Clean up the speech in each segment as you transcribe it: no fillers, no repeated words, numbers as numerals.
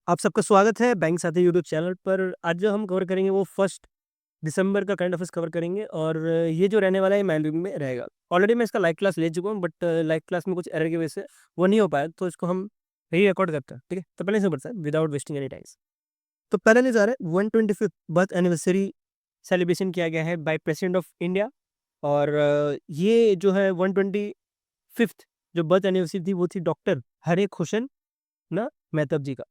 आप सबका स्वागत है बैंक साथी यूट्यूब चैनल पर। आज जो हम कवर करेंगे वो 1 दिसंबर का करंट अफेयर्स कवर करेंगे और ये जो रहने वाला है माइंड में रहेगा। ऑलरेडी मैं इसका लाइव क्लास ले चुका हूँ बट लाइव क्लास में कुछ एरर की वजह से वो नहीं हो पाया, तो इसको हम री रिकॉर्ड करते हैं। ठीक है, तो पहले से बढ़ता है विदाउट वेस्टिंग एनी टाइम्स। तो पहले नहीं जा रहा है 125th बर्थ एनिवर्सरी सेलिब्रेशन किया गया है बाय प्रेसिडेंट ऑफ इंडिया। और ये जो है 125th जो बर्थ एनिवर्सरी थी वो थी डॉक्टर हरे कृष्ण ना मेहताब जी का।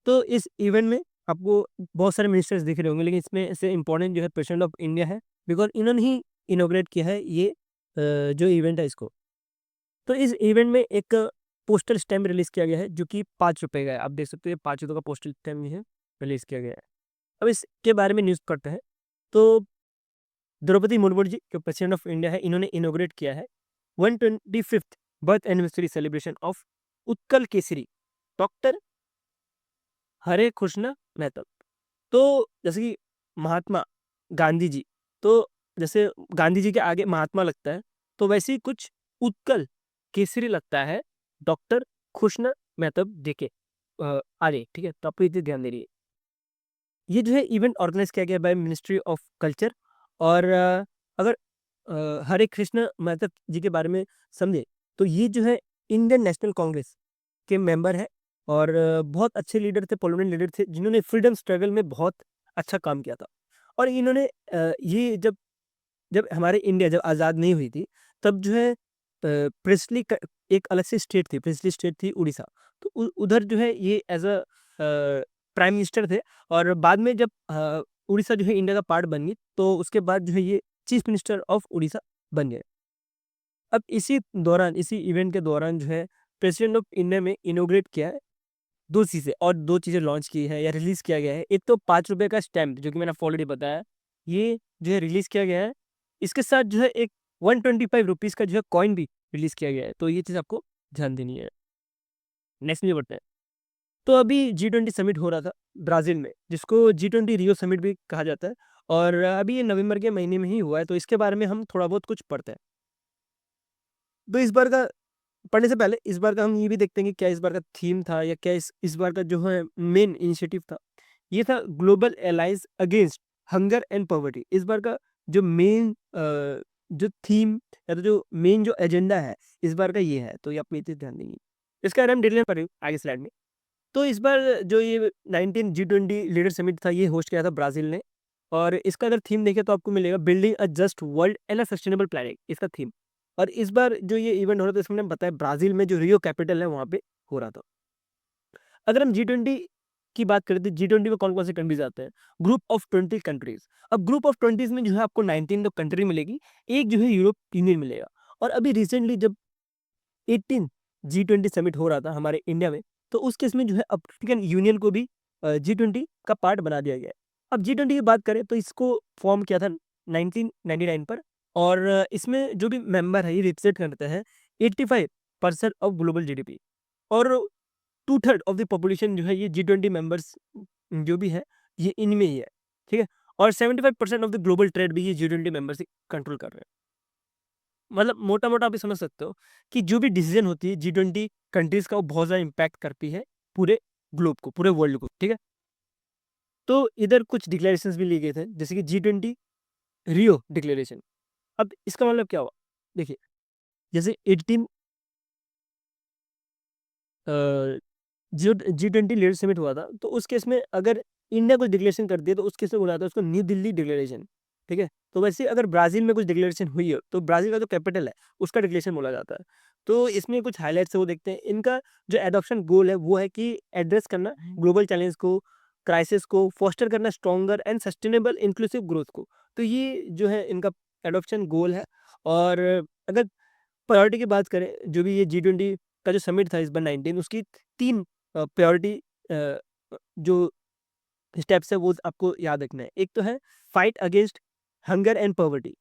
तो इस इवेंट में आपको बहुत सारे मिनिस्टर्स दिख रहे होंगे, लेकिन इसमें से इम्पोर्टेंट जो है प्रेसिडेंट ऑफ इंडिया है, बिकॉज इन्होंने ही इनोग्रेट किया है ये जो इवेंट है इसको। तो इस इवेंट में एक पोस्टल स्टैम्प रिलीज किया गया है जो कि 5 रुपए का है। आप देख सकते हैं 5 रुपए का पोस्टल स्टैम्प है रिलीज किया गया है। अब इसके बारे में न्यूज़ पढ़ते हैं। तो द्रौपदी मुर्मू जी जो प्रेसिडेंट ऑफ इंडिया है, इन्होंने इनोग्रेट किया है 125th birth anniversary celebration of Utkal Keshari doctor Hare Krishna Mehta. तो जैसे कि महात्मा गांधी जी, तो जैसे गांधी जी के आगे महात्मा लगता है, तो वैसे ही कुछ उत्कल केसरी लगता है डॉक्टर कृष्ण मेहताब जी के आगे। ठीक है, तो आपको ये चीज़ ध्यान दे रही है। ये जो है इवेंट ऑर्गेनाइज किया गया बाय मिनिस्ट्री ऑफ कल्चर। और अगर हरे कृष्ण मेहताब जी के बारे में समझे तो ये जो है इंडियन नेशनल कांग्रेस के मेंबर है और बहुत अच्छे लीडर थे, प्रोमिनेंट लीडर थे जिन्होंने फ्रीडम स्ट्रगल में बहुत अच्छा काम किया था। और इन्होंने ये जब जब हमारे इंडिया जब आज़ाद नहीं हुई थी, तब जो है प्रिस्ली एक अलग से स्टेट थी, प्रिस्ली स्टेट थी उड़ीसा। तो उधर जो है ये एज अ प्राइम मिनिस्टर थे। और बाद में जब उड़ीसा जो है इंडिया का पार्ट बन गई, तो उसके बाद जो है ये चीफ मिनिस्टर ऑफ उड़ीसा बन गए। अब इसी दौरान, इसी इवेंट के दौरान जो है प्रेसिडेंट ऑफ इंडिया में इनोग्रेट किया है 2 चीज़ें, और 2 चीज़ें लॉन्च की है या रिलीज़ किया गया है। एक तो 5 रुपए का स्टैम्प जो कि मैंने आपको ऑलरेडी बताया, ये जो है रिलीज़ किया गया है। इसके साथ जो है एक 125 रुपीज़ का जो है कॉइन भी रिलीज़ किया गया है। तो ये चीज़ आपको ध्यान देनी है। नेक्स्ट में बढ़ते हैं। तो अभी G20 समिट हो रहा था ब्राज़ील में, जिसको G20 रियो समिट भी कहा जाता है। और अभी ये नवंबर के महीने में ही हुआ है, तो इसके बारे में हम थोड़ा बहुत कुछ पढ़ते हैं। तो इस बार का पढ़ने से पहले इस बार का हम ये भी देखते हैं कि क्या इस बार का थीम था या क्या इस बार का जो है मेन इनिशिएटिव था। ये था global alliance against hunger and poverty. इस बार का जो मेन जो थीम या तो जो मेन जो एजेंडा है इस बार का ये है, तो ये आप ये चीज़ ध्यान देंगे। इसका अगर हम डिटेल पढ़ें आगे स्लाइड में, तो इस बार जो ये 19 G20 लीडर समिट था, ये होस्ट किया था ब्राज़ील ने। और इसका अगर थीम देखें तो आपको मिलेगा building a just world and a sustainable planet, इसका थीम। और इस बार जो ये इवेंट हो रहा था, इसमें मैंने बताया ब्राज़ील में जो रियो कैपिटल है वहाँ पे हो रहा था। अगर हम G20 की बात करें तो G20 में कौन-कौन से कंट्रीज़ आते हैं? Group of 20 countries. अब ग्रुप ऑफ 20 में जो है आपको 19 तो कंट्री मिलेगी, एक जो है यूरोप यूनियन मिलेगा। और अभी रिसेंटली जब 18 G20 समिट हो रहा था हमारे इंडिया में, तो उस केस में जो है अफ्रीकन यूनियन को भी G20 का पार्ट बना दिया गया है। अब G20 की बात करें तो इसको फॉर्म किया था 1999 पर। और इसमें जो भी मेंबर है ये रिप्रेजेंट करते हैं 85% ऑफ ग्लोबल जीडीपी। और 2/3 ऑफ द पॉपुलेशन जो है ये G20 मेंबर्स जो भी है ये इनमें ही है। ठीक है, और 75% ऑफ द ग्लोबल ट्रेड भी ये G20 मेंबर्स ही कंट्रोल कर रहे हैं। मतलब मोटा-मोटा आप ये समझ सकते हो कि जो भी डिसीजन होती है G20 कंट्रीज़ का, वो बहुत ज़्यादा इम्पैक्ट करती है पूरे ग्लोब को, पूरे वर्ल्ड को। ठीक है? तो इधर कुछ डिक्लेरेशंस भी लिए गए थे, जैसे कि G20 रियो डिक्लेरेशन। अब इसका मतलब क्या हुआ? देखिए, जैसे 18 अ, जो G20 लीडर समिट हुआ था, तो उस केस में अगर इंडिया कुछ डिक्लेरेशन कर दिया, तो उस केस में बोला जाता है उसको न्यू दिल्ली डिक्लेरेशन। ठीक है? तो वैसे अगर ब्राज़ील में कुछ डिक्लेरेशन हुई हो, तो ब्राज़ील का जो कैपिटल है, उसका डिक्लेरेशन बोला जाता है। तो इसमें कुछ हाइलाइट्स है वो देखते हैं। इनका जो एडॉप्शन गोल है, वो है कि एड्रेस करना ग्लोबल चैलेंज को, क्राइसिस को, फोस्टर करना stronger and sustainable inclusive growth को। तो ये जो है इनका एडॉप्शन गोल है। और अगर प्रायोरिटी की बात करें, जो भी ये G20 का जो समिट था इस बार 19, उसकी 3 प्रायोरिटी जो स्टेप्स है वो आपको याद रखना है। एक तो है fight against hunger and poverty,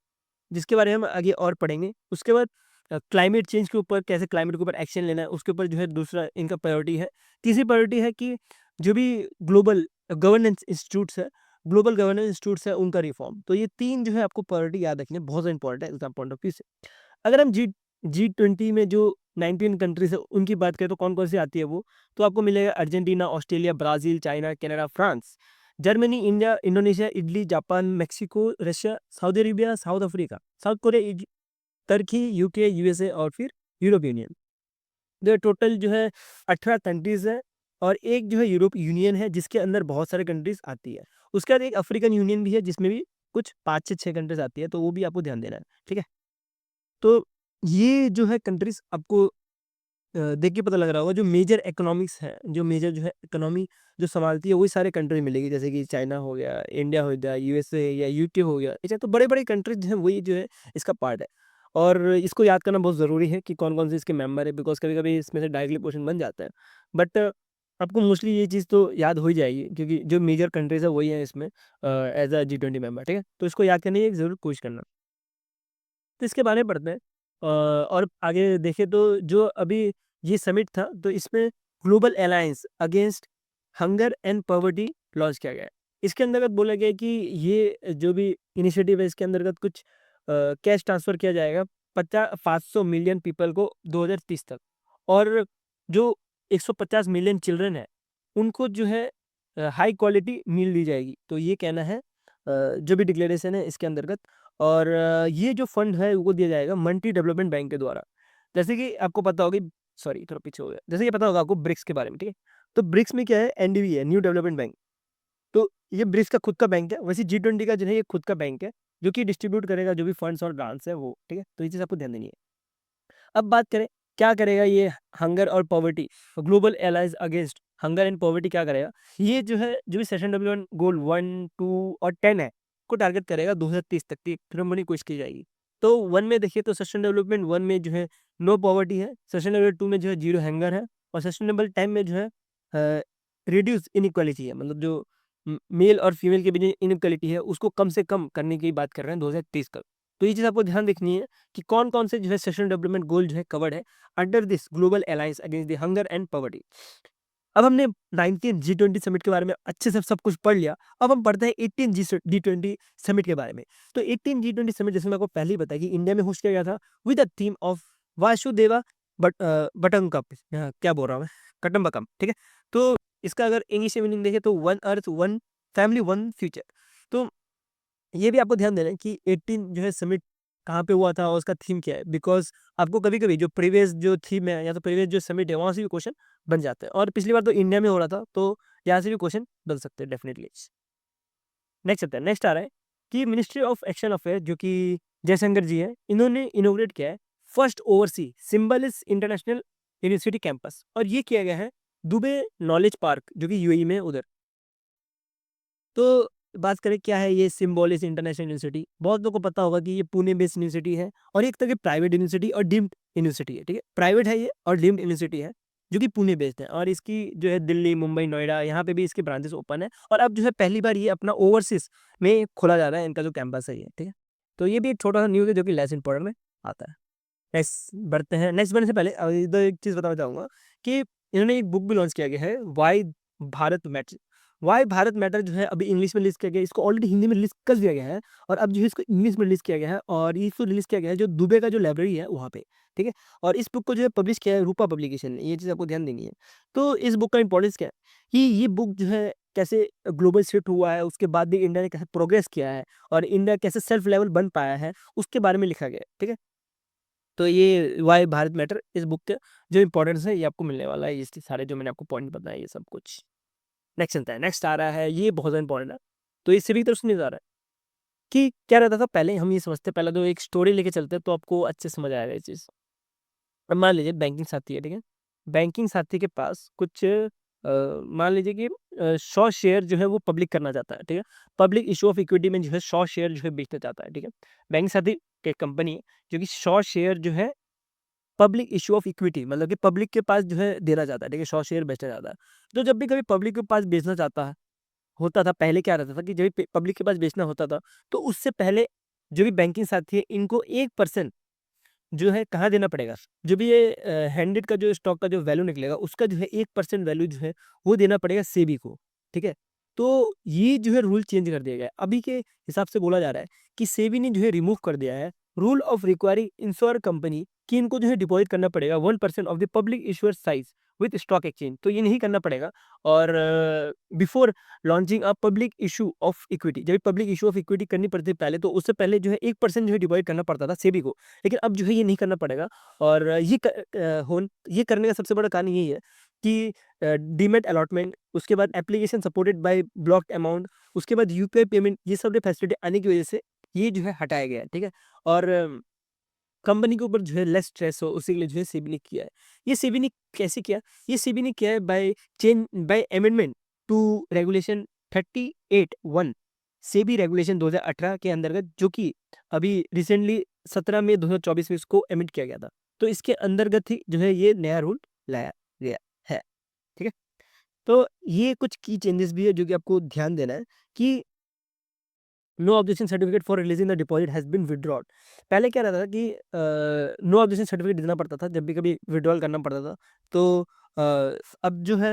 जिसके बारे में हम आगे और पढ़ेंगे। उसके बाद क्लाइमेट चेंज के ऊपर, कैसे क्लाइमेट के ऊपर एक्शन लेना है, उसके ऊपर जो है दूसरा इनका प्रायोरिटी है। तीसरी प्रायोरिटी है कि जो भी ग्लोबल गवर्नेंस इंस्टीट्यूट्स है, ग्लोबल गवर्नेंस इंस्टीट्यूट्स है, उनका रिफॉर्म। तो ये 3 जो है आपको प्रायोरिटी याद रखनी है, बहुत ज़्यादा इंपॉर्टेंट है एग्ज़ाम पॉइंट ऑफ व्यू से। अगर हम G20 में जो 19 कंट्रीज है उनकी बात करें तो कौन कौन सी आती है वो, तो आपको मिलेगा Argentina, Australia, Brazil, China, Canada, France, Germany, India, Indonesia, Italy, Japan, Mexico, Russia, Saudi Arabia, South Africa, South Korea, Turkey, UK, USA और फिर यूरोपियन यूनियन। तो टोटल जो है 18 कंट्रीज़ है और एक जो है यूरोप यूनियन है जिसके अंदर बहुत सारे कंट्रीज़ आती है। उसके बाद एक अफ्रीकन यूनियन भी है जिसमें भी कुछ 5 से 6 कंट्रीज़ आती है, तो वो भी आपको ध्यान देना है, ठीक है? तो ये जो है कंट्रीज़ आपको देख के पता लग रहा होगा जो मेजर इकोनॉमिक्स है, जो मेजर जो है इकोनॉमी जो सँभालती है वही सारे कंट्री मिलेगी, जैसे कि चाइना हो गया, इंडिया हो गया, यूएसए या यूके हो गया, ठीक है? तो बड़े-बड़े कंट्रीज़ जो हैं वही जो है इसका पार्ट है। और इसको याद करना बहुत ज़रूरी है कि कौन-कौन से इसके मेंबर है, बिकॉज़ कभी-कभी इसमें से डायरेक्टली क्वेश्चन बन जाता है। बट आपको मोस्टली ये चीज़ तो याद हो ही जाएगी क्योंकि जो मेजर कंट्रीज़ है वही है इसमें एज़ अ G20 मेंबर, ठीक है? तो इसको याद करने की ज़रूर कोशिश करना। तो इसके बारे में पढ़ते हैं और आगे देखें तो जो अभी ये समिट था तो इसमें global alliance against hunger and poverty launch किया गया है। इसके अंतर्गत बोला गया है कि ये जो भी इनिशिएटिव है इसके अंतर्गत कुछ कैश ट्रांसफ़र किया जाएगा 500 मिलियन पीपल को 2030 तक और जो 150 मिलियन चिल्ड्रन है उनको जो है हाई क्वालिटी मील दी जाएगी। तो ये कहना है जो भी डिक्लेरेशन है इसके अंतर्गत और ये जो फंड है वो दिया जाएगा मल्टी डेवलपमेंट बैंक के द्वारा। जैसे कि आपको पता होगा सॉरी थोड़ा पीछे हो गया। जैसे कि पता होगा आपको ब्रिक्स के बारे में, ठीक है? तो ब्रिक्स में क्या है एनडीबी है, न्यू डेवलपमेंट बैंक। तो ये ब्रिक्स का खुद का बैंक है, वैसे जी20 का जो है ये खुद का बैंक है, जो कि डिस्ट्रीब्यूट करेगा जो भी फंड्स और ग्रांट्स है वो, ठीक है? तो ये चीज़ आपको ध्यान देनी है। अब बात करें क्या करेगा ये हंगर और poverty global allies against hunger and poverty क्या करेगा ये जो है जो भी सेशन डेवलपमेंट गोल 1 2 और 10 है को टारगेट करेगा 2030 तक की फिल्म बनी कोशिश की जाएगी। तो वन में देखिए तो सस्टेन डेवलपमेंट वन में जो है नो पॉवर्टी है, सस्टेनेबल टू में जो है जीरो हैंगर है और सस्टेनेबल टाइम में जो है रिड्यूस इनइक्वालिटी है, मतलब जो मेल और फीमेल के बीच इनइक्वालिटी है उसको कम से कम करने की बात कर रहे हैं 2030 तक। तो ये चीज़ आपको ध्यान देखनी है कि कौन-कौन से जो है सस्टेनेबल डेवलपमेंट गोल जो है कवर्ड है under this global alliance against the hunger and poverty. अब हमने 19 G20 समिट के बारे में अच्छे से सब कुछ पढ़ लिया। अब हम पढ़ते हैं 18 G20 समिट के बारे में। तो 18 G20 समिट जैसे मैं आपको पहले ही बताया कि इंडिया में होस्ट किया गया था with the theme of Vasudhaiva Kutumbakam क्या बोल रहा हूँ मैं? कटम्बकम, ठीक है? तो इसका अगर इंग्लिश में मीनिंग देखें तो one earth, one family, one future. तो ये भी आपको ध्यान देना है कि 18 जो है समिट कहाँ पे हुआ था और उसका थीम क्या है? बिकॉज़ आपको कभी-कभी जो प्रीवियस जो थीम है या तो प्रीवियस जो समिट है वहाँ से भी क्वेश्चन बन जाते हैं और पिछली बार तो इंडिया में हो रहा था, तो यहाँ से भी क्वेश्चन बन सकते हैं डेफिनिटली। नेक्स्ट चलते हैं, नेक्स्ट आ रहा है कि मिनिस्ट्री ऑफ एक्सटर्नल अफेयर जो कि जयशंकर जी हैं, इन्होंने इनॉग्रेट किया है first overseas Symbiosis international university campus और ये किया गया है दुबे नॉलेज पार्क जो कि यूएई में है उधर। तो बात करें क्या है ये सिम्बोलिस इंटरनेशनल यूनिवर्सिटी, बहुत लोगों को पता होगा कि ये पुणे बेस्ड यूनिवर्सिटी है और एक तरह की प्राइवेट यूनिवर्सिटी और डीम्ड यूनिवर्सिटी है, ठीक है? प्राइवेट है ये और डीम्ड यूनिवर्सिटी है जो कि पुणे बेस्ड है और इसकी जो है दिल्ली, मुंबई, नोएडा यहाँ पे भी इसके ब्रांचेस ओपन है और अब जो है पहली बार ये अपना ओवरसीज में खोला जा रहा है, इनका जो कैंपस है ये, ठीक है? तो ये भी एक छोटा सा न्यूज़ है जो कि लेस इंपॉर्टेंट में आता है। नेक्स्ट बढ़ते हैं, नेक्स्ट बढ़ने से पहले इधर एक चीज़ बताना चाहूँगा कि इन्होंने एक बुक भी लॉन्च किया गया है Bharat matter why Bharat matter जो है अभी इंग्लिश में रिलीज़ किया गया है, इसको ऑलरेडी हिंदी में रिलीज़ कर दिया गया है और अब जो है इसको इंग्लिश में रिलीज़ किया गया है और इसको रिलीज़ किया गया है जो दुबई का जो लाइब्रेरी है वहाँ पे, ठीक है? और इस बुक को जो है पब्लिश किया है रूपा पब्लिकेशन ने, ये चीज़ आपको ध्यान देनी है। तो इस बुक का इम्पोर्टेंस क्या है कि ये बुक जो है कैसे ग्लोबल शिफ्ट हुआ है, उसके बाद भी इंडिया ने कैसे प्रोग्रेस किया है और इंडिया कैसे सेल्फ लेवल बन पाया है, उसके बारे में लिखा गया है, ठीक है? तो ये व्हाई भारत मैटर इस बुक का जो इम्पोर्टेंस है ये आपको मिलने वाला है, इसके सारे जो मैंने आपको पॉइंट बताए ये सब कुछ। नेक्स्ट चलता है, नेक्स्ट आ रहा है ये बहुत ज़्यादा इम्पोर्टेंट है। तो ये सभी तरफ से नहीं जा रहा है कि क्या रहता था पहले हम ये समझते हैं पहले तो एक स्टोरी लेके चलते हैं तो आपको अच्छे से समझ आएगा ये चीज़। अब मान लीजिए बैंकिंग साथी है, ठीक है? बैंकिंग साथी के पास कुछ मान लीजिए कि 100 शेयर जो है वो पब्लिक करना चाहता है, ठीक है? पब्लिक इश्यू ऑफ इक्विटी में जो है 100 शेयर जो है बेचना चाहता है, ठीक है? बैंकिंग साथी एक कंपनी है जो कि 100 शेयर जो है पब्लिक इश्यू ऑफ इक्विटी मतलब कि पब्लिक के पास जो है देना चाहता है, ठीक है? 100 शेयर बेचना चाहता है। तो जब भी कभी पब्लिक के पास बेचना चाहता है होता था पहले क्या रहता था कि जब भी पब्लिक के पास बेचना होता था, तो उससे पहले जो भी बैंकिंग साथी है इनको 1% जो है कहाँ देना पड़ेगा? जो भी ये हैंडेड का जो स्टॉक का जो वैल्यू निकलेगा उसका जो है 1% वैल्यू जो है वो देना पड़ेगा सेबी को, ठीक है? तो ये जो है रूल चेंज कर दिया गया है। अभी के हिसाब से बोला जा रहा है कि सेबी ने जो है रिमूव कर दिया है rule of requiring ensure company कि इनको जो है डिपॉजिट करना पड़ेगा 1% of the public issuer size with stock exchange, तो ये नहीं करना पड़ेगा। और before launching a public issue of equity, जब पब्लिक इशू ऑफ इक्विटी करनी पड़ती थी पहले, तो उससे पहले जो है 1% जो है डिपॉजिट करना पड़ता था सेबी को, लेकिन अब जो है ये नहीं करना पड़ेगा। और ये करने का सबसे बड़ा कारण यही है कि डीमेट अलॉटमेंट, उसके बाद application supported by blocked amount, उसके बाद यूपीआई पेमेंट, ये सब फैसिलिटी आने की वजह से ये जो है हटाया गया है, ठीक है। और कंपनी के ऊपर जो है लेस स्ट्रेस हो, उसी के लिए जो है सेबी ने किया है। ये सेबी ने कैसे किया? ये सेबी ने किया है by amendment to regulation 38(1) SEBI regulation 2018 के अंतर्गत, जो कि अभी रिसेंटली 17 मई 2024 में इसको एमेंड किया गया था। तो इसके अंतर्गत ही जो है ये नया रूल लाया गया है, ठीक है। तो ये कुछ की चेंजेस भी है जो कि आपको ध्यान देना है कि no objection certificate for releasing the deposit has been withdrawn. पहले क्या रहता था कि नो ऑब्जेक्शन सर्टिफिकेट देना पड़ता था जब भी कभी विड्रॉल करना पड़ता था। तो अ, अब जो है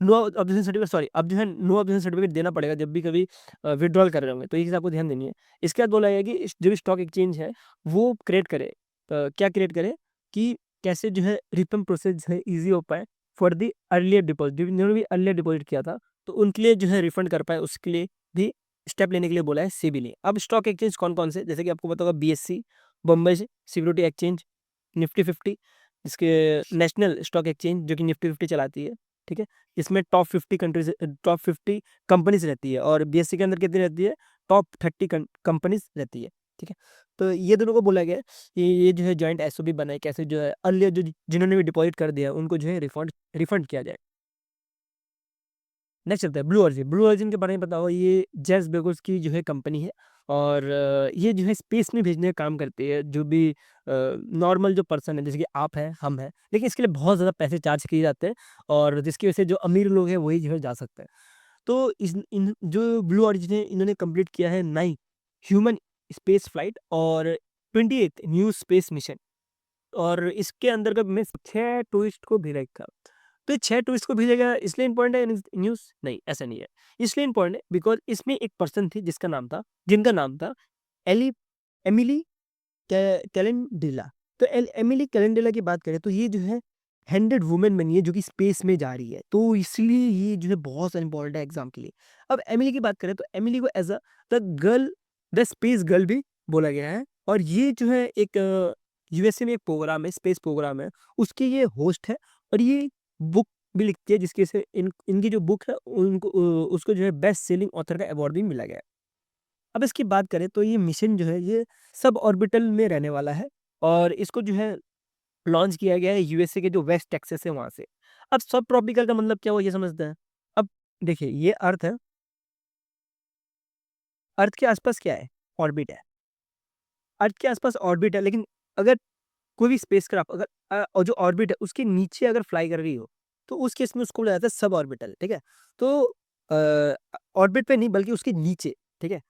नो ऑब्जेक्शन सर्टिफिकेट, सॉरी, अब जो है नो ऑब्जेक्शन सर्टिफिकेट देना पड़ेगा जब भी कभी विड्रॉल कर रहे होंगे, तो ये चीज़ आपको ध्यान देनी है। इसके बाद बोला गया कि जो भी स्टॉक एक्सचेंज है वो क्रिएट करे, क्या क्रिएट करे कि कैसे जो है रिफंड प्रोसेस जो है ईजी हो पाए फॉर दी अर्लियर डिपॉजिट, जिन्होंने भी अर्लियर डिपॉजिट किया था तो उनके लिए जो है रिफंड कर पाए, उसके लिए भी स्टेप लेने के लिए बोला है सेबी ने। अब स्टॉक एक्सचेंज कौन कौन से, जैसे कि आपको पता होगा BSc, Bombay security exchange, Nifty 50, इसके नेशनल स्टॉक एक्सचेंज जो कि निफ्टी 50 चलाती है, ठीक है। इसमें टॉप 50 कंट्रीज, टॉप 50 कंपनीज रहती है, और बीएससी के अंदर कितनी रहती है, टॉप 30 कंपनीज रहती है, ठीक है। तो ये दोनों को बोला गया है कि ये जो है जॉइंट एसओपी बनाए, कैसे जो है अर्लियर जो जिन्होंने भी डिपॉजिट कर दिया उनको जो है रिफंड किया जाए। नेक्स्ट चलता है ब्लू ऑरिजिन। ब्लू ऑरिजिन के बारे में पता हो, ये जेफ बेजोस की जो है कंपनी है, और ये जो है स्पेस में भेजने का काम करती है, जो भी नॉर्मल जो पर्सन है, जैसे कि आप हैं, हम हैं, लेकिन इसके लिए बहुत ज़्यादा पैसे चार्ज किए जाते हैं, और जिसकी वजह से जो अमीर लोग हैं वही जो है जा सकते हैं। तो इस इन जो ब्लू ऑरिजिन है, इन्होंने कंप्लीट किया है 9 ह्यूमन स्पेस फ्लाइट और 28 न्यू स्पेस मिशन, और इसके अंतर्गत में 6 टूरिस्ट को भी रखा। तो ये 6 टूरिस्ट को भेजेगा इसलिए इम्पोर्टेंट है न्यूज़? नहीं, ऐसा नहीं है। इसलिए इम्पोर्टेंट है बिकॉज़ इसमें एक पर्सन थी जिनका नाम था एली एमिली कैलेंडुला। तो एमिली कैलेंडुला की बात करें तो ये जो है 100 वुमेन बनी है जो कि स्पेस में जा रही है। तो इसलिए ये जो है बहुत इम्पोर्टेंट है एग्ज़ाम के लिए। अब एमिली की बात करें तो एमिली को as the girl the space girl भी बोला गया है, और ये जो है एक यूएसए में एक प्रोग्राम है, स्पेस प्रोग्राम है, उसकी ये होस्ट है, और ये बुक भी लिखती है, जिसकी से इनकी जो बुक है उनको उसको जो है बेस्ट सेलिंग ऑथर का अवार्ड भी मिला गया है। अब इसकी बात करें तो ये मिशन जो है ये सब ऑर्बिटल में रहने वाला है, और इसको जो है लॉन्च किया गया है यूएसए के जो वेस्ट टेक्सास है वहाँ से। अब सब ट्रॉपिकल का मतलब क्या हुआ ये समझते हैं। अब देखिए ये अर्थ है, अर्थ के आसपास क्या है, ऑर्बिट है। अर्थ के आसपास ऑर्बिट है, लेकिन अगर कोई भी स्पेसक्राफ्ट अगर और जो ऑर्बिट है उसके नीचे अगर फ्लाई कर रही हो, तो उस केस में उसको बोला जाता है सब ऑर्बिटल, ठीक है। तो ऑर्बिट पे नहीं बल्कि उसके नीचे, ठीक है।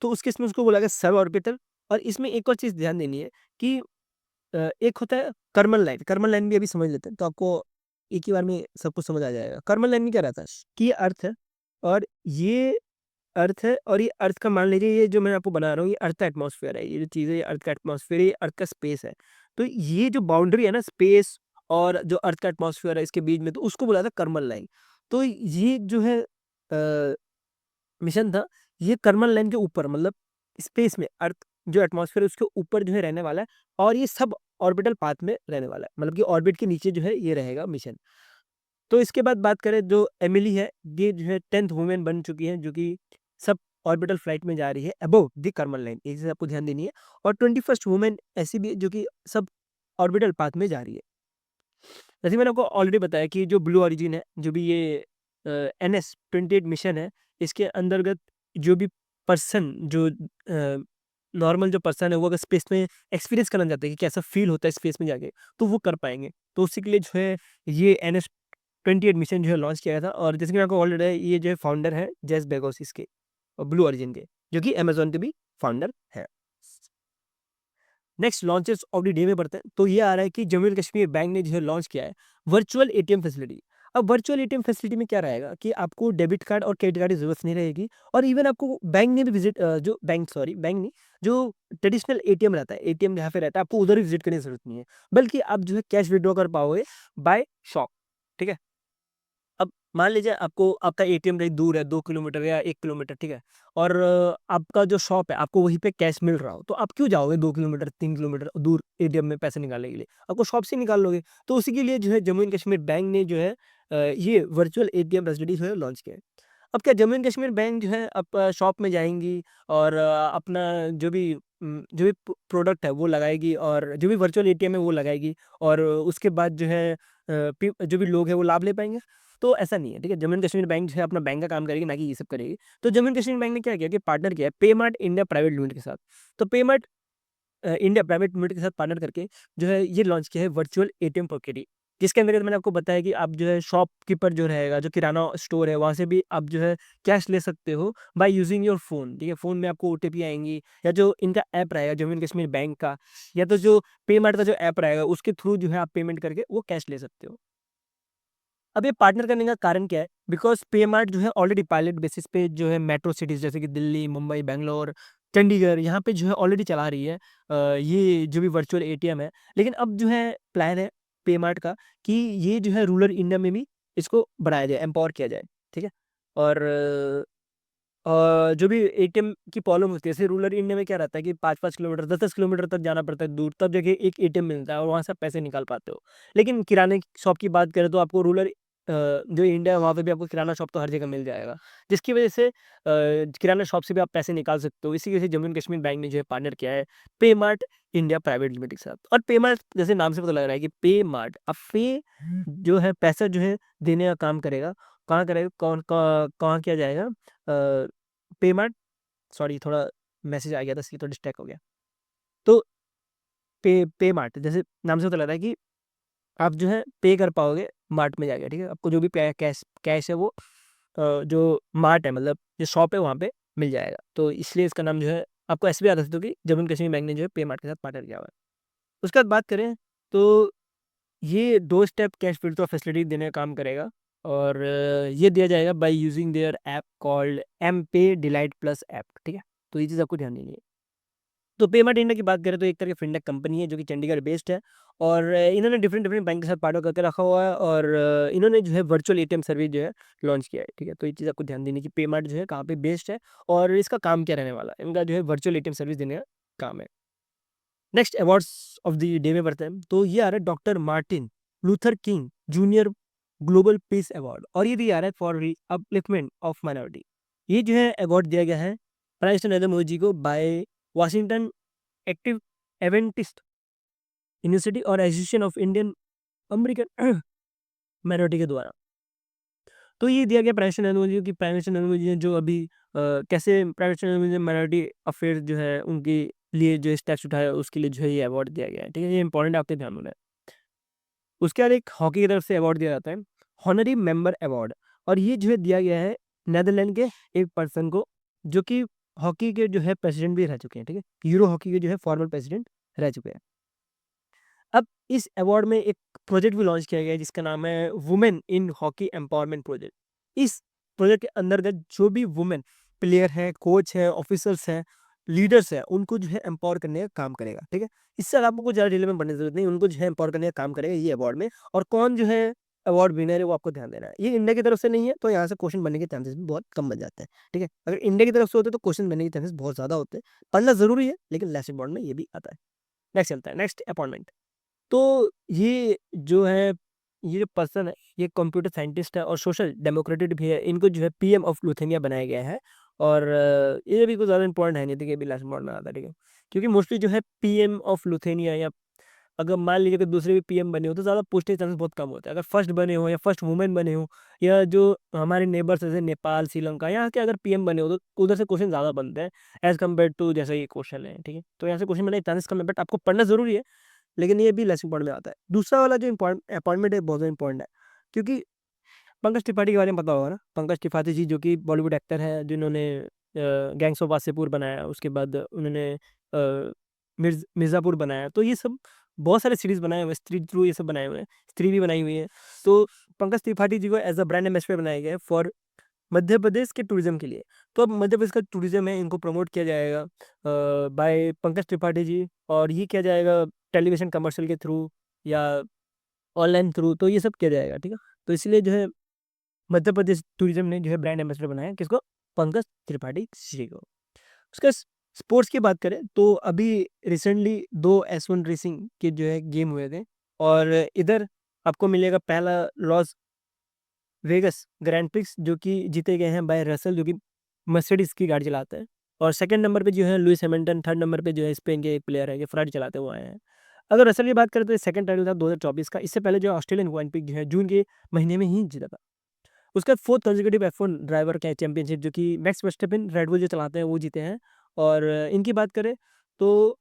तो उस केस में उसको बोला गया सब ऑर्बिटल। और इसमें एक और चीज़ ध्यान देनी है कि एक होता है कर्मल लाइन। कर्मल लाइन भी अभी समझ लेते हैं तो आपको एक ही बार में सब कुछ समझ आ जाएगा। कर्मल लाइन में क्या रहता है कि ये अर्थ है, और ये अर्थ है, और ये अर्थ का मान लीजिए ये जो मैं आपको बना रहा हूँ ये अर्थ का एटमॉस्फेयर है, ये जो चीज़ है ये अर्थ का एटमॉस्फेयर है, ये अर्थ का स्पेस है। तो ये जो बाउंड्री है ना स्पेस और जो अर्थ का एटमॉस्फेयर है इसके बीच में, तो उसको बोला था कर्मल लाइन। तो ये जो है मिशन था, ये कर्मल लाइन के ऊपर मतलब स्पेस में अर्थ जो एटमॉस्फेयर है उसके ऊपर जो है रहने वाला है, और ये सब ऑर्बिटल पाथ में रहने वाला है, मतलब कि ऑर्बिट के नीचे जो है ये रहेगा मिशन। तो इसके बाद बात करें जो एमिली है, ये जो है 10th वुमेन बन चुकी है जो कि सब ऑर्बिटल फ्लाइट में जा रही है अबोव द कर्मल लाइन, ये चीज़ आपको ध्यान देनी है। और 21st वुमेन ऐसी भी है जो कि सब ऑर्बिटल पाथ में जा रही है। जैसे मैंने आपको ऑलरेडी बताया कि जो ब्लू ऑरिजिन है, जो भी ये एनएस 28 मिशन है, इसके अंतर्गत जो भी पर्सन जो नॉर्मल जो पर्सन है वो अगर स्पेस में एक्सपीरियंस करना चाहते हैं कि कैसा फील होता है स्पेस में जाके, तो वो कर पाएंगे। तो उसी के लिए जो है ये एनएस 28 मिशन जो है लॉन्च किया गया था, और जैसे कि मैं आपको ऑलरेडी ये जो है फाउंडर है जेफ बेजोस इसके, और ब्लू ऑरिजिन के, जो कि अमेज़न के भी फाउंडर है। Next launches of the day में बढ़ते हैं, तो ये आ रहा है कि जम्मू एंड कश्मीर बैंक ने जो है लॉन्च किया है वर्चुअल एटीएम फैसिलिटी। अब वर्चुअल एटीएम फैसिलिटी में क्या रहेगा कि आपको डेबिट कार्ड और क्रेडिट कार्ड की ज़रूरत नहीं रहेगी, और इवन आपको बैंक में भी जो बैंक नहीं, जो ट्रेडिशनल एटीएम रहता है, एटीएम जहाँ पे रहता है, आपको उधर भी विज़िट करने की ज़रूरत नहीं है, बल्कि आप जो है कैश विथड्रॉ कर पाओगे बाय शॉप, ठीक है? अब मान लीजिए आपको आपका एटीएम कहीं दूर है, 2 किलोमीटर या 1 किलोमीटर, ठीक है? और आपका जो शॉप है, आपको वहीं पे कैश मिल रहा हो, तो आप क्यों जाओगे 2 किलोमीटर, 3 किलोमीटर दूर एटीएम में पैसे निकालने के लिए? आपको शॉप से ही निकाल लोगे। तो उसी के लिए जो है जम्मू एंड कश्मीर बैंक ने जो है ये वर्चुअल एटीएम फैसिलिटी जो है लॉन्च किया है। अब क्या जम्मू एंड कश्मीर बैंक जो है आप शॉप में जाएँगी और अपना जो भी प्रोडक्ट है वो लगाएगी, और जो भी वर्चुअल एटीएम है वो लगाएगी, और उसके बाद जो है जो भी लोग हैं वो लाभ ले पाएँगे। तो ऐसा नहीं है, ठीक है? जम्मू एंड कश्मीर बैंक जो है अपना बैंक का काम करेगी, ना कि ये सब करेगी। तो जम्मू एंड कश्मीर बैंक ने क्या किया कि पार्टनर किया है पेमार्ट इंडिया प्राइवेट लिमिटेड के साथ। तो पेमार्ट इंडिया प्राइवेट लिमिटेड के साथ पार्टनर करके जो है ये लॉन्च किया है वर्चुअल एटीएम पॉकेट, जिसके अंतर्गत मैंने आपको बताया कि आप जो है शॉपकीपर जो रहेगा, जो किराना स्टोर है, वहाँ से भी आप जो है कैश ले सकते हो बाय यूजिंग योर फ़ोन, ठीक है? फ़ोन में आपको ओटीपी आएँगी, या जो इनका ऐप रहेगा जम्मू एंड कश्मीर बैंक का, या तो जो पेमार्ट का जो ऐप रहेगा उसके थ्रू जो है आप पेमेंट करके वो कैश ले सकते हो। अब ये पार्टनर करने का कारण क्या है? बिकॉज़ पेमार्ट जो है ऑलरेडी पायलट बेसिस पे जो है मेट्रो सिटीज़ जैसे कि दिल्ली, मुंबई, बैंगलोर, चंडीगढ़, यहाँ पे जो है ऑलरेडी चला रही है ये जो भी वर्चुअल एटीएम है। लेकिन अब जो है प्लान है पेमार्ट का कि ये जो है रूरल इंडिया में भी इसको बढ़ाया जाए, एम्पावर किया जाए, ठीक है? और जो भी एटीएम की प्रॉब्लम होती है, जैसे रूरल इंडिया में क्या रहता है कि 5-5 किलोमीटर, 10-10 किलोमीटर तक जाना पड़ता है दूर, तब जाके एक एटीएम मिलता है और वहाँ से आप पैसे निकाल पाते हो। लेकिन किराने की शॉप की बात करें तो आपको जो इंडिया है वहाँ पे भी आपको किराना शॉप तो हर जगह मिल जाएगा। जिसकी वजह से किराना शॉप से भी आप पैसे निकाल सकते हो। इसी वजह से जम्मू एंड कश्मीर बैंक ने जो है पार्टनर किया है पेमार्ट इंडिया प्राइवेट लिमिटेड के साथ। और पेमार्ट जैसे नाम से पता लग रहा है कि पेमार्ट, अब पे जो है पैसा जो है देने का काम करेगा। कहाँ करेगा? कहाँ किया जाएगा? पेमेंट, सॉरी थोड़ा मैसेज आ गया था इसलिए थोड़ा डिस्ट्रैक्ट हो गया। तो पे मार्ट जैसे नाम से पता लग रहा है कि आप जो है पे कर पाओगे मार्ट में जाके, ठीक है? आपको जो भी कैश कैश है वो जो मार्ट है, मतलब जो शॉप है वहाँ पे मिल जाएगा। तो इसलिए इसका नाम जो है आपको ऐसे भी याद रख सकते हो कि जम्मू एंड कश्मीर बैंक ने जो है पे मार्ट के साथ पार्टनर किया हुआ है। उसके बाद बात करें तो ये 2 स्टेप कैश विथड्रॉ फैसिलिटी देने का काम करेगा, और ये दिया जाएगा by using their app called M pay delight plus app, ठीक है? तो ये चीज़ आपको ध्यान देनी है। तो पेमेंट इंडिया की बात करें तो एक तरह की फिनटेक कंपनी है जो कि चंडीगढ़ बेस्ड है, और इन्होंने डिफरेंट डिफरेंट बैंक के साथ पार्टनर करके रखा हुआ है, और इन्होंने जो है वर्चुअल एटीएम सर्विस जो है लॉन्च किया है, ठीक है? तो ये चीज़ आपको ध्यान देनी है कि पेमेंट जो है कहाँ पे बेस्ड है, और इसका काम क्या रहने वाला है। इनका जो है वर्चुअल एटीएम सर्विस देने का काम है। Next awards of the day में बढ़ते हैं, तो ये आ रहा है doctor Martin Luther king junior global peace award, और ये दिया आ रहा है फॉर अपलिफ्टमेंट ऑफ माइनॉरिटी। ये जो है अवार्ड दिया गया है प्राइम मिनिस्टर नरेंद्र मोदी जी को बाय वाशिंगटन एक्टिव एवेंटिस्ट यूनिवर्सिटी और association of Indian American minority के द्वारा। तो ये दिया गया प्राइम मिनिस्टर नरेंद्र मोदी को कि प्राइम मिनिस्टर नरेंद्र मोदी ने जो अभी कैसे प्राइम मिनिस्टर नरेंद्र मोदी ने माइनॉरिटी अफेयर जो है उनके लिए जो स्टेप्स उठाया उसके लिए जो है ये अवार्ड दिया गया है, ठीक है? ये इंपॉर्टेंट आपके ध्यान में है। उसके बाद एक हॉकी की तरफ से अवार्ड दिया जाता है, हॉनरी मेंबर अवार्ड, और ये जो है दिया गया है नेदरलैंड के एक पर्सन को जो कि हॉकी के जो है प्रेसिडेंट भी रह चुके हैं, ठीक है? यूरो हॉकी के जो है फॉर्मर प्रेसिडेंट रह चुके हैं। अब इस अवार्ड में एक प्रोजेक्ट भी लॉन्च किया गया है जिसका नाम है women in hockey empowerment project. इस प्रोजेक्ट के अंतर्गत जो भी वुमेन प्लेयर हैं, कोच हैं, ऑफिसर्स हैं, लीडर्स हैं, उनको जो है एम्पावर करने का काम करेगा, ठीक है? इससे आपको कुछ ज़्यादा डिटेल में पढ़ने की ज़रूरत नहीं, उनको जो है एम्पावर करने का काम करेगा ये अवार्ड में, और कौन जो है अवार्ड विनर है वो आपको ध्यान देना है। ये इंडिया की तरफ से नहीं है, तो यहाँ से क्वेश्चन बनने के चांसेस भी बहुत कम बन जाते हैं, ठीक है? अगर इंडिया की तरफ से होते तो क्वेश्चन बनने के चांसेस बहुत ज़्यादा होते हैं। पढ़ना ज़रूरी है, लेकिन लेसन बोर्ड में ये भी आता है। नेक्स्ट चलता है, नेक्स्ट अपॉइंटमेंट। तो ये जो है, ये जो पर्सन है, ये कंप्यूटर साइंटिस्ट है और सोशल डेमोक्रेटिक भी है। इनको जो है पीएम ऑफ लुथेनिया बनाया गया है, और ये भी कुछ ज़्यादा इंपॉर्टेंट है नहीं, देखिए अभी लास्ट में आता है, ठीक है? क्योंकि मोस्टली जो है पीएम ऑफ लुथेनिया, या अगर मान लीजिए कि दूसरे भी पीएम बने हो तो ज़्यादा पूछने के चांसेस बहुत कम होते हैं। अगर फर्स्ट बने हो या फर्स्ट वुमेन बने हो, या जो हमारे नेबर्स जैसे नेपाल, श्रीलंका, यहाँ के अगर पीएम बने हो तो उधर से क्वेश्चन ज़्यादा बनते हैं एज़ कम्पेयर टू जैसे ये क्वेश्चन है, ठीक है? तो यहाँ से क्वेश्चन बनने के चांसेस कम है, बट आपको पढ़ना ज़रूरी है। लेकिन ये भी लेसन पॉइंट में आता है। दूसरा वाला जो अपॉइंटमेंट है बहुत ज़्यादा इम्पोर्टेंट है, क्योंकि पंकज त्रिपाठी के बारे में पता होगा ना? पंकज त्रिपाठी जी जो कि बॉलीवुड एक्टर हैं, जिन्होंने गैंग्स ऑफ वासेपुर बनाया, उसके बाद उन्होंने मिर्ज़ापुर बनाया। तो ये सब बहुत सारे सीरीज़ बनाए हुए हैं, स्त्री थ्रू ये सब बनाए हुए हैं, स्त्री भी बनाई हुई है। तो पंकज त्रिपाठी जी को एज अ ब्रांड एम्बेसडर बनाया गया है फॉर मध्य प्रदेश के टूरिज्म के लिए। तो अब मध्य प्रदेश का टूरिज्म है, इनको प्रमोट किया जाएगा बाय पंकज त्रिपाठी जी, और ये किया जाएगा टेलीविजन कमर्शियल के थ्रू या ऑनलाइन थ्रू, तो ये सब किया जाएगा, ठीक है। तो इसलिए जो है मध्य प्रदेश टूरिज्म ने जो है ब्रांड एम्बेसडर बनाया किसको, पंकज त्रिपाठी जी को। उसका स्पोर्ट्स की बात करें तो अभी रिसेंटली 2 S1 रेसिंग के जो है गेम हुए थे, और इधर आपको मिलेगा पहला लॉस वेगस ग्रैंड प्रिक्स जो कि जीते गए हैं बाय रसल, जो कि मर्सिडीज की गाड़ी चलाता है। और सेकंड नंबर पे जो है लुइस हैमिल्टन, थर्ड नंबर पे जो है स्पेन के एक प्लेयर है, ये फरारी चलाते हुए आए हैं। अगर रसल की बात करें तो सेकंड टाइटल था 2024 का, इससे पहले जो ऑस्ट्रेलियन ग्रैंड प्रिक्स जो है जून के महीने में ही जीता था। उसका फोर्थ कंसेक्यूटिव F1 ड्राइवर का चैंपियनशिप जो कि मैक्स वर्स्टेपेन रेड बुल जो चलाते हैं वो जीते हैं। और इनकी बात करें तो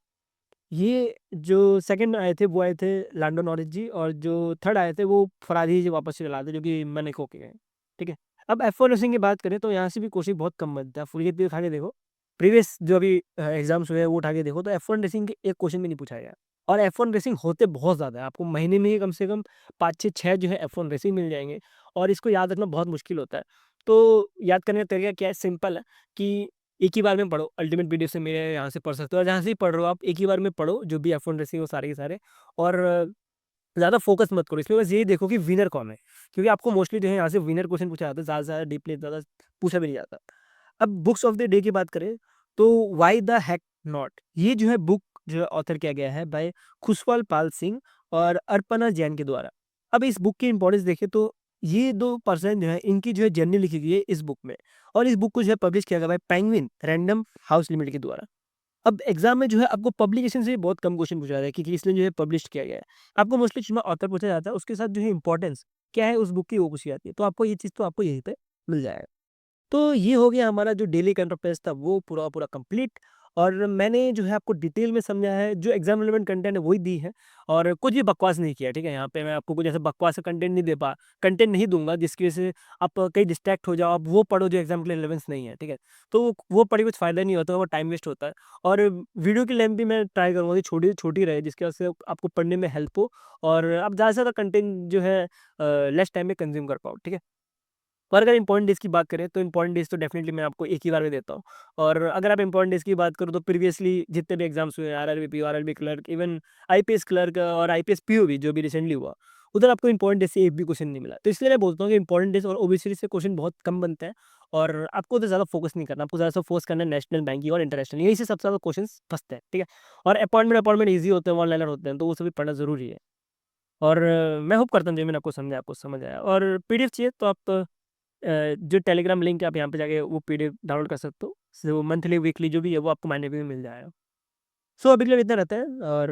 ये जो सेकंड आए थे वो आए थे लैंडो नॉरिस जी, और जो थर्ड आए थे वो फरारी जी वापस से चलाते जो कि मोनाको के हैं, ठीक है। अब F1 रेसिंग की बात करें तो यहाँ से भी क्वेश्चन बहुत कम बनता है, फुल उठा के देखो, प्रीवियस जो अभी एग्जाम्स हुए हैं वो उठा के देखो, तो F1 रेसिंग के एक क्वेश्चन भी नहीं पूछा गया। और F1 रेसिंग होते बहुत ज़्यादा है, आपको महीने में ही कम से कम 5 से 6 जो है F1 रेसिंग मिल जाएंगे, और इसको याद रखना बहुत मुश्किल होता है। तो याद करने का तरीका क्या है, सिंपल है कि एक ही बार में पढ़ो, अल्टीमेट वीडियो से मेरे यहाँ से पढ़ सकते हो, और जहाँ से ही पढ़ रहे हो आप एक ही बार में पढ़ो जो भी F1 रेसिंग हो सारे के सारे, और ज़्यादा फोकस मत करो इसमें, बस यही देखो कि विनर कौन है, क्योंकि आपको मोस्टली जो है यहाँ से विनर क्वेश्चन पूछा जाता है, ज़्यादा से ज़्यादा डीपली ज़्यादा पूछा भी नहीं जाता। अब बुक्स ऑफ द डे की बात करें तो वाई द हैक नॉट, ये जो है बुक जो है ऑथर किया गया है बाय खुशवाल पाल सिंह और अर्पणा जैन के द्वारा। अब इस बुक की इंपॉर्टेंस देखें तो ये 2 पर्सन जो है इनकी जो है जर्नी लिखी गई है इस बुक में, और इस बुक को जो है पब्लिश किया गया by Penguin Random House Limited के द्वारा। अब एग्जाम में जो है आपको पब्लिकेशन से बहुत कम क्वेश्चन पूछा जाता है कि किसने जो है पब्लिश किया गया है, आपको मोस्टली जिसमें ऑथर पूछा जाता है उसके साथ जो है इंपॉर्टेंस क्या है उस बुक की वो पूछी जाती है, तो आपको ये चीज़ तो आपको यहीं पे मिल जाएगा। तो ये हो गया हमारा जो डेली करंट अफेयर्स था वो पूरा पूरा कंप्लीट, और मैंने जो है आपको डिटेल में समझा है, जो एग्जाम रिलेवेंट कंटेंट है वही दी है, और कुछ भी बकवास नहीं किया, ठीक है। यहाँ पे मैं आपको कुछ ऐसे बकवास कंटेंट नहीं दे पा कंटेंट नहीं दूंगा जिसकी वजह से आप कहीं डिस्ट्रैक्ट हो जाओ, आप वो पढ़ो जो एग्जाम के लिए रिलेवेंस नहीं है, ठीक है। तो वो पढ़ी कुछ फायदा नहीं होता, वो टाइम वेस्ट होता है। और वीडियो की लेंथ भी मैं ट्राई करूँगा कि छोटी छोटी रहे, जिसकी वजह से आपको पढ़ने में हेल्प हो, और आप ज़्यादा से ज़्यादा कंटेंट जो है लेस टाइम में कंज्यूम कर पाओ, ठीक है। और अगर इंपॉर्टेंट डेज़ की बात करें तो इंपॉर्टेंट डेज़ तो डेफिनेटली मैं आपको एक ही बार में देता हूँ। और अगर आप इंपॉर्टेंट डेज़ की बात करो तो प्रीवियसली जितने भी एग्जाम्स हुए, RRB, PO, RRB clerk, even IPS clerk और आईपीएस पीओ भी जो भी रिसेंटली हुआ, उधर आपको इंपॉर्टेंट डेज से एक भी क्वेश्चन नहीं मिला। तो इसलिए मैं बोलता हूँ कि इंपॉर्टेंट डेज और ओबीसी से क्वेश्चन बहुत कम बनते हैं, और आपको उधर ज़्यादा फोकस नहीं करना, आपको ज़्यादा फोकस करना है नेशनल, बैंकिंग और इंटरनेशनल, यही से सबसे ज़्यादा क्वेश्चन फंसते हैं, ठीक है। और अपॉइंटमेंट अपॉइंटमेंट ईजी होते हैं, वन लाइनर होते हैं, तो वो सभी पढ़ना जरूरी है। और मैं होप करता हूँ जो मैंने आपको समझा आपको समझ आया, और पीडीएफ चाहिए तो आप जो टेलीग्राम लिंक है आप यहाँ पे जाके वो पीडीएफ डाउनलोड कर सकते हो। सो मंथली वीकली जो भी है वो आपको महीने में मिल जाएगा। सो अभी के लिए इतना रहता है, और